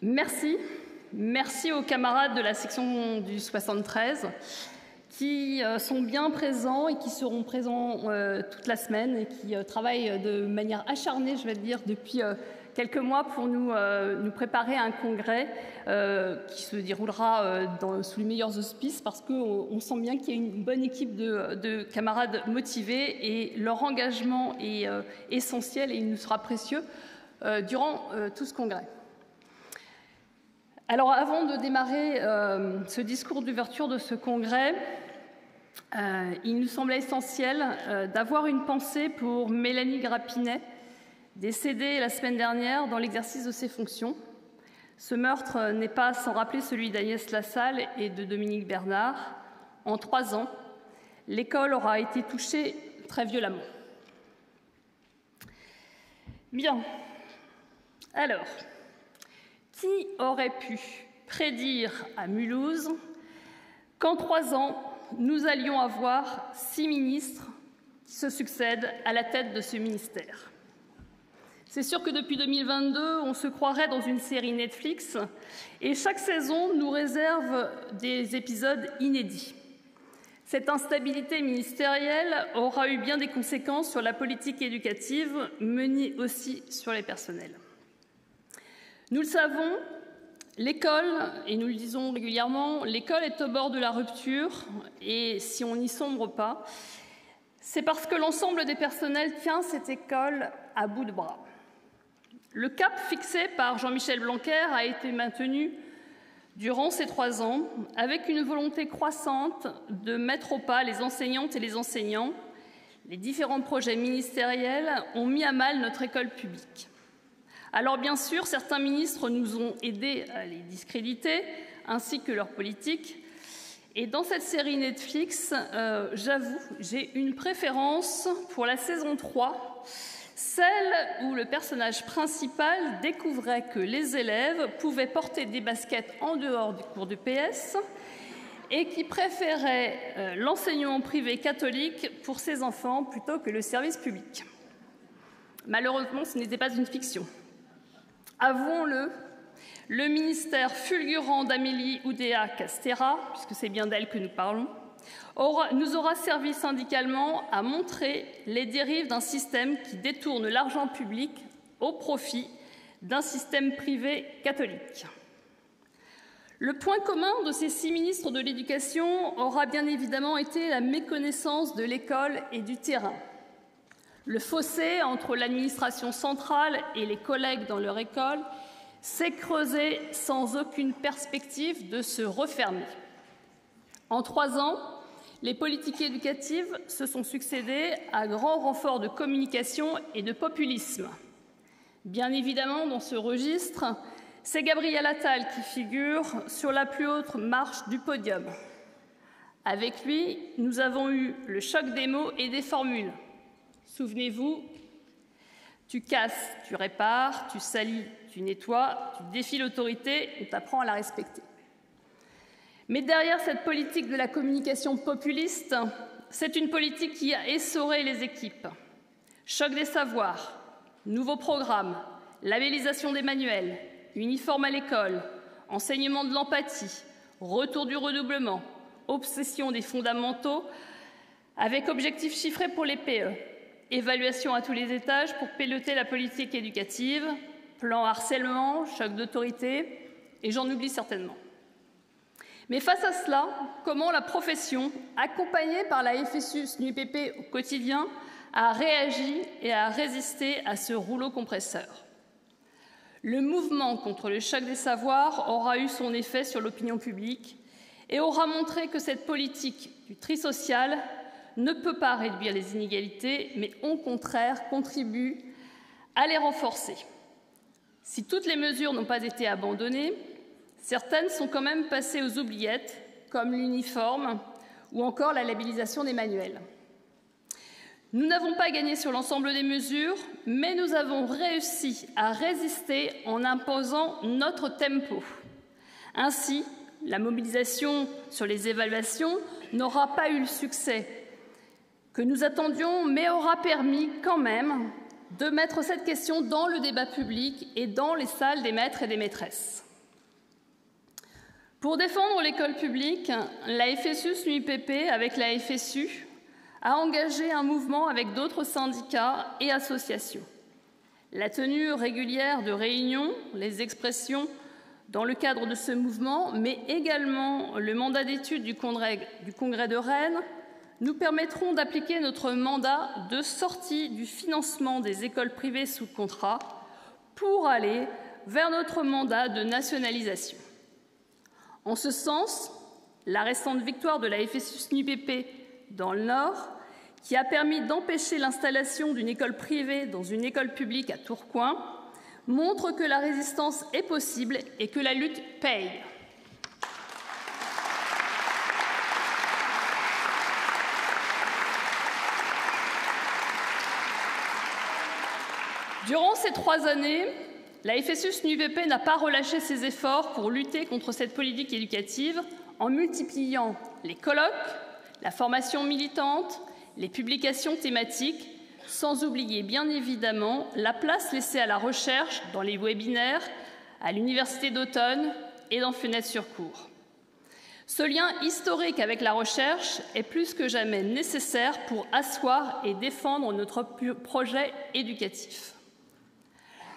Merci. Merci aux camarades de la section du 73 qui sont bien présents et qui seront présents toute la semaine et qui travaillent de manière acharnée, je vais dire, depuis quelques mois pour nous préparer à un congrès qui se déroulera sous les meilleurs auspices parce qu'on sent bien qu'il y a une bonne équipe de camarades motivés et leur engagement est essentiel et il nous sera précieux durant tout ce congrès. Alors, avant de démarrer ce discours d'ouverture de ce congrès, il nous semblait essentiel d'avoir une pensée pour Mélanie Grappinet, décédée la semaine dernière dans l'exercice de ses fonctions. Ce meurtre n'est pas sans rappeler celui d'Agnès Lassalle et de Dominique Bernard. En 3 ans, l'école aura été touchée très violemment. Bien. Alors, qui aurait pu prédire à Mulhouse qu'en 3 ans, nous allions avoir 6 ministres qui se succèdent à la tête de ce ministère? C'est sûr que depuis 2022, on se croirait dans une série Netflix et chaque saison nous réserve des épisodes inédits. Cette instabilité ministérielle aura eu bien des conséquences sur la politique éducative, menée aussi sur les personnels. Nous le savons, l'école, et nous le disons régulièrement, l'école est au bord de la rupture et si on n'y sombre pas, c'est parce que l'ensemble des personnels tient cette école à bout de bras. Le cap fixé par Jean-Michel Blanquer a été maintenu durant ces 3 ans avec une volonté croissante de mettre au pas les enseignantes et les enseignants. Les différents projets ministériels ont mis à mal notre école publique. Alors bien sûr, certains ministres nous ont aidés à les discréditer, ainsi que leur politique. Et dans cette série Netflix, j'avoue, j'ai une préférence pour la saison 3, celle où le personnage principal découvrait que les élèves pouvaient porter des baskets en dehors du cours de PS et qui préférait l'enseignement privé catholique pour ses enfants plutôt que le service public. Malheureusement, ce n'était pas une fiction. Avouons-le, le ministère fulgurant d'Amélie Oudéa-Castéra, puisque c'est bien d'elle que nous parlons, nous aura servi syndicalement à montrer les dérives d'un système qui détourne l'argent public au profit d'un système privé catholique. Le point commun de ces 6 ministres de l'Éducation aura bien évidemment été la méconnaissance de l'école et du terrain. Le fossé entre l'administration centrale et les collègues dans leur école s'est creusé sans aucune perspective de se refermer. En 3 ans, les politiques éducatives se sont succédé à grand renfort de communication et de populisme. Bien évidemment, dans ce registre, c'est Gabriel Attal qui figure sur la plus haute marche du podium. Avec lui, nous avons eu le choc des mots et des formules. Souvenez-vous, tu casses, tu répares, tu salis, tu nettoies, tu défies l'autorité, on t'apprend à la respecter. Mais derrière cette politique de la communication populiste, c'est une politique qui a essoré les équipes. Choc des savoirs, nouveaux programmes, labellisation des manuels, uniforme à l'école, enseignement de l'empathie, retour du redoublement, obsession des fondamentaux, avec objectifs chiffrés pour les PE. Évaluation à tous les étages pour piloter la politique éducative, plan harcèlement, choc d'autorité, et j'en oublie certainement. Mais face à cela, comment la profession, accompagnée par la FSU-SNUIPP au quotidien, a réagi et a résisté à ce rouleau compresseur? Le mouvement contre le choc des savoirs aura eu son effet sur l'opinion publique et aura montré que cette politique du tri social ne peut pas réduire les inégalités, mais au contraire contribue à les renforcer. Si toutes les mesures n'ont pas été abandonnées, certaines sont quand même passées aux oubliettes, comme l'uniforme ou encore la labellisation des manuels. Nous n'avons pas gagné sur l'ensemble des mesures, mais nous avons réussi à résister en imposant notre tempo. Ainsi, la mobilisation sur les évaluations n'aura pas eu le succès que nous attendions, mais aura permis quand même de mettre cette question dans le débat public et dans les salles des maîtres et des maîtresses. Pour défendre l'école publique, la FSU-SNUIPP, avec la FSU, a engagé un mouvement avec d'autres syndicats et associations. La tenue régulière de réunions, les expressions dans le cadre de ce mouvement, mais également le mandat d'étude du Congrès de Rennes, nous permettront d'appliquer notre mandat de sortie du financement des écoles privées sous contrat pour aller vers notre mandat de nationalisation. En ce sens, la récente victoire de la FSU-SNUIPP dans le Nord, qui a permis d'empêcher l'installation d'une école privée dans une école publique à Tourcoing, montre que la résistance est possible et que la lutte paye. Durant ces 3 années, la FSU-SNUIPP n'a pas relâché ses efforts pour lutter contre cette politique éducative en multipliant les colloques, la formation militante, les publications thématiques, sans oublier bien évidemment la place laissée à la recherche dans les webinaires, à l'Université d'Automne et dans Fenêtre sur Cours. Ce lien historique avec la recherche est plus que jamais nécessaire pour asseoir et défendre notre projet éducatif.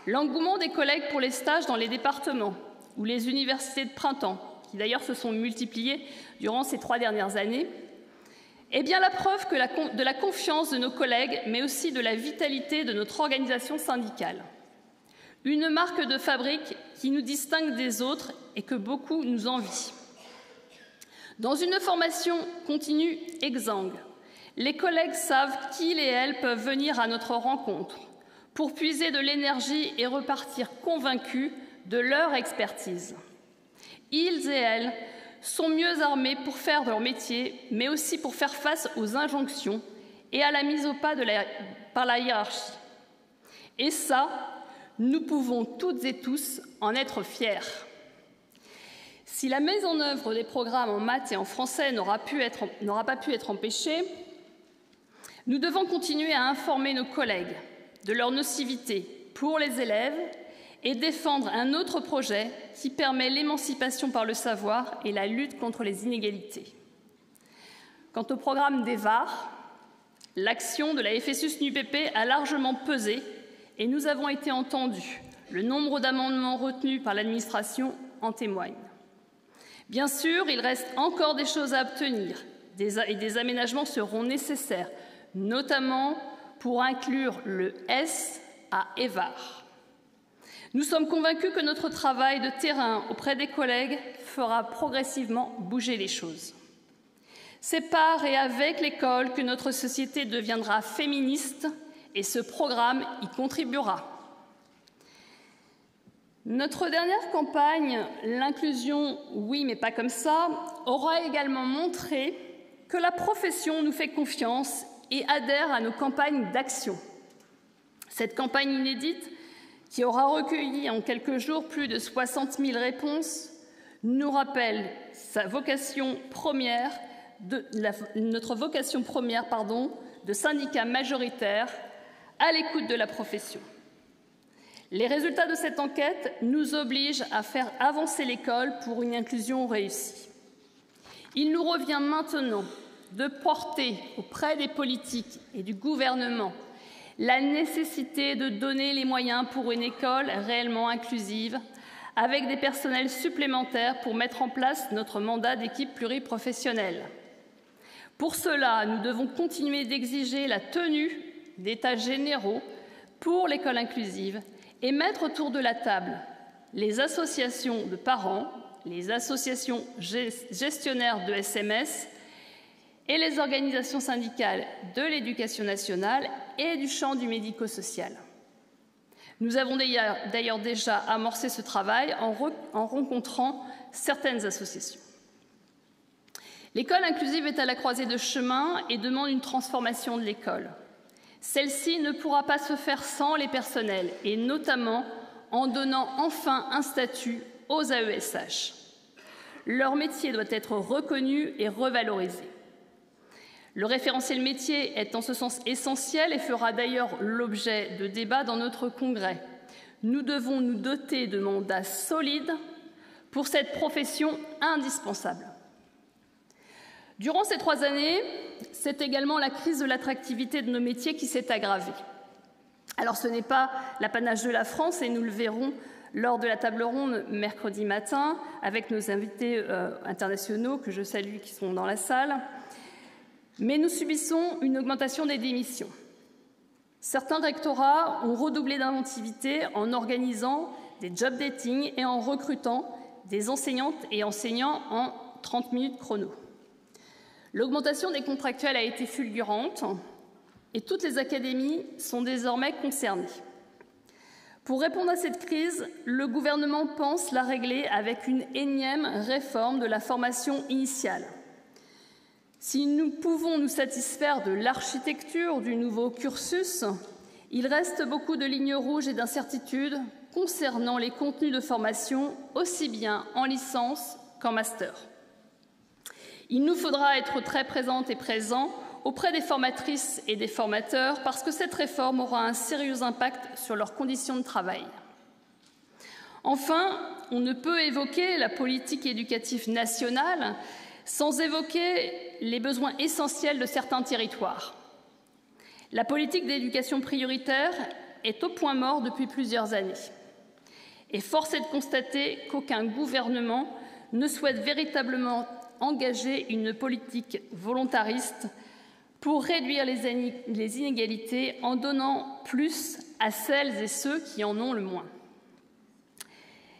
L'engouement des collègues pour les stages dans les départements ou les universités de printemps, qui d'ailleurs se sont multipliés durant ces 3 dernières années, est bien la preuve de la confiance de nos collègues, mais aussi de la vitalité de notre organisation syndicale. Une marque de fabrique qui nous distingue des autres et que beaucoup nous envient. Dans une formation continue exsangue, les collègues savent qu'ils et elles peuvent venir à notre rencontre pour puiser de l'énergie et repartir convaincus de leur expertise. Ils et elles sont mieux armés pour faire leur métier, mais aussi pour faire face aux injonctions et à la mise au pas par la hiérarchie. Et ça, nous pouvons toutes et tous en être fiers. Si la mise en œuvre des programmes en maths et en français n'aura pas pu être empêchée, nous devons continuer à informer nos collègues de leur nocivité pour les élèves et défendre un autre projet qui permet l'émancipation par le savoir et la lutte contre les inégalités. Quant au programme des VAR, l'action de la FSU-SNUIPP a largement pesé et nous avons été entendus. Le nombre d'amendements retenus par l'administration en témoigne. Bien sûr, il reste encore des choses à obtenir et des aménagements seront nécessaires, notamment pour inclure le S à EVAR. Nous sommes convaincus que notre travail de terrain auprès des collègues fera progressivement bouger les choses. C'est par et avec l'école que notre société deviendra féministe et ce programme y contribuera. Notre dernière campagne, l'inclusion, oui mais pas comme ça, aura également montré que la profession nous fait confiance et adhère à nos campagnes d'action. Cette campagne inédite, qui aura recueilli en quelques jours plus de 60 000 réponses, nous rappelle notre vocation première de syndicat majoritaire à l'écoute de la profession. Les résultats de cette enquête nous obligent à faire avancer l'école pour une inclusion réussie. Il nous revient maintenant de porter auprès des politiques et du gouvernement la nécessité de donner les moyens pour une école réellement inclusive, avec des personnels supplémentaires pour mettre en place notre mandat d'équipe pluriprofessionnelle. Pour cela, nous devons continuer d'exiger la tenue d'états généraux pour l'école inclusive et mettre autour de la table les associations de parents, les associations gestionnaires de SMS et les organisations syndicales de l'éducation nationale et du champ du médico-social. Nous avons d'ailleurs déjà amorcé ce travail en rencontrant certaines associations. L'école inclusive est à la croisée de chemins et demande une transformation de l'école. Celle-ci ne pourra pas se faire sans les personnels, et notamment en donnant enfin un statut aux AESH. Leur métier doit être reconnu et revalorisé. Le référentiel métier est en ce sens essentiel et fera d'ailleurs l'objet de débats dans notre congrès. Nous devons nous doter de mandats solides pour cette profession indispensable. Durant ces 3 années, c'est également la crise de l'attractivité de nos métiers qui s'est aggravée. Alors ce n'est pas l'apanage de la France, et nous le verrons lors de la table ronde mercredi matin avec nos invités internationaux que je salue qui sont dans la salle, mais nous subissons une augmentation des démissions. Certains rectorats ont redoublé d'inventivité en organisant des job dating et en recrutant des enseignantes et enseignants en 30 minutes chrono. L'augmentation des contractuels a été fulgurante et toutes les académies sont désormais concernées. Pour répondre à cette crise, le gouvernement pense la régler avec une énième réforme de la formation initiale. Si nous pouvons nous satisfaire de l'architecture du nouveau cursus, il reste beaucoup de lignes rouges et d'incertitudes concernant les contenus de formation, aussi bien en licence qu'en master. Il nous faudra être très présentes et présents auprès des formatrices et des formateurs parce que cette réforme aura un sérieux impact sur leurs conditions de travail. Enfin, on ne peut évoquer la politique éducative nationale sans évoquer les besoins essentiels de certains territoires. La politique d'éducation prioritaire est au point mort depuis plusieurs années. Et force est de constater qu'aucun gouvernement ne souhaite véritablement engager une politique volontariste pour réduire les inégalités en donnant plus à celles et ceux qui en ont le moins.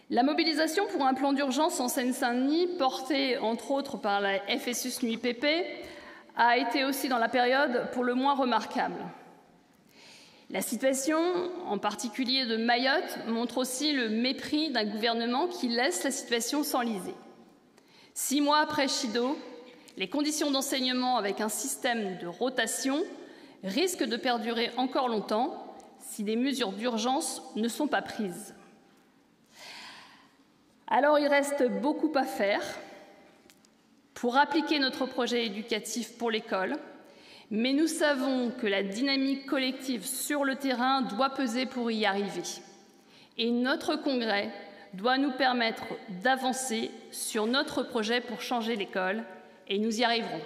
La mobilisation pour un plan d'urgence en Seine-Saint-Denis, portée entre autres par la FSUS-NUIPP, a été aussi dans la période pour le moins remarquable. La situation, en particulier de Mayotte, montre aussi le mépris d'un gouvernement qui laisse la situation s'enliser. 6 mois après Chido, les conditions d'enseignement avec un système de rotation risquent de perdurer encore longtemps si des mesures d'urgence ne sont pas prises. Alors il reste beaucoup à faire pour appliquer notre projet éducatif pour l'école, mais nous savons que la dynamique collective sur le terrain doit peser pour y arriver. Et notre congrès doit nous permettre d'avancer sur notre projet pour changer l'école, et nous y arriverons.